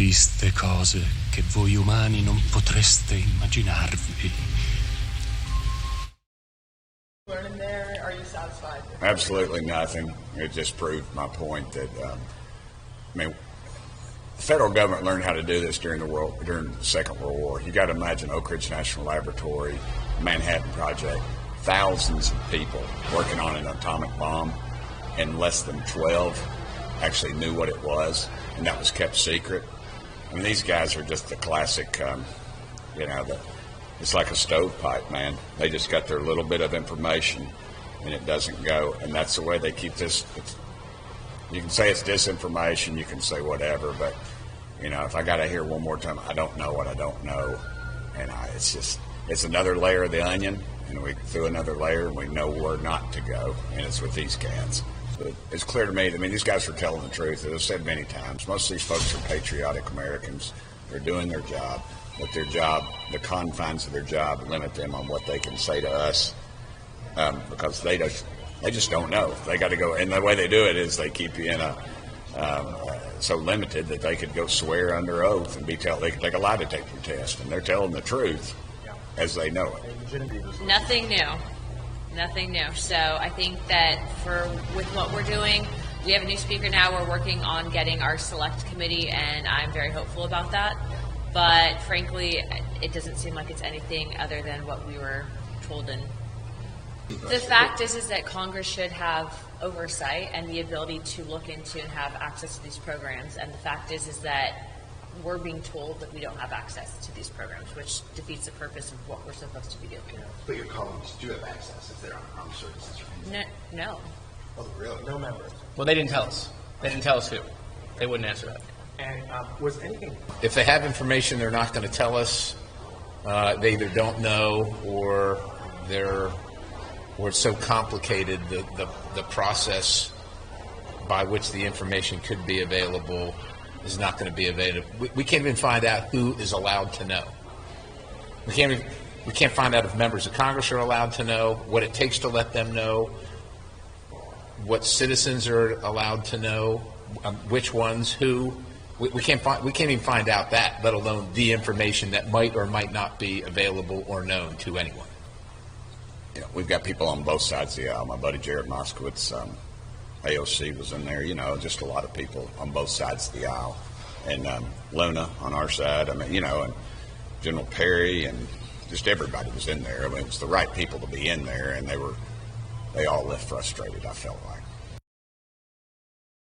viste cose che voi umani non potreste immaginarvi. Learning there, are you satisfied? Absolutely nothing. It just proved my point that, the federal government learned how to do this during the Second World War. You got to imagine Oak Ridge National Laboratory, Manhattan Project, thousands of people working on an atomic bomb, and less than 12 actually knew what it was, and that was kept secret. I mean, these guys are just the classic, it's like a stovepipe, man. They just got their little bit of information, and it doesn't go, and that's the way they keep this. You can say it's disinformation, you can say whatever, but, if I got to hear one more time, I don't know what I don't know, and it's another layer of the onion, and we threw another layer, and we know where not to go, and it's with these cans. But it's clear to me, these guys are telling the truth. As I've said many times, most of these folks are patriotic Americans. They're doing their job, but the confines of their job limit them on what they can say to us, because they just don't know. They got to go, and the way they do it is they keep you in so limited that they could go swear under oath and they could take a lie detector test, and they're telling the truth as they know it. Nothing new. Nothing new. So I think that with what we're doing, we have a new speaker now. We're working on getting our select committee, and I'm very hopeful about that. But frankly, it doesn't seem like it's anything other than what we were told. And the fact is that Congress should have oversight and the ability to look into and have access to these programs. And the fact is that we're being told that we don't have access to these programs, which defeats the purpose of what we're supposed to be doing. But your colleagues do have access if they're on armed services, right? No. Oh, really? No members. Well, they didn't tell us. They didn't tell us who. They wouldn't answer that. And was anything? If they have information they're not going to tell us, they either don't know or it's so complicated, the process by which the information could be available is not going to be available. We can't even find out who is allowed to know. We can't find out if members of Congress are allowed to know, what it takes to let them know, what citizens are allowed to know, which ones, who. We can't even find out that, let alone the information that might or might not be available or known to anyone. We've got people on both sides of the aisle. My buddy Jared Moskowitz, AOC was in there, just a lot of people on both sides of the aisle. And Luna on our side, and General Perry, and just everybody was in there. It was the right people to be in there, and they all left frustrated, I felt like.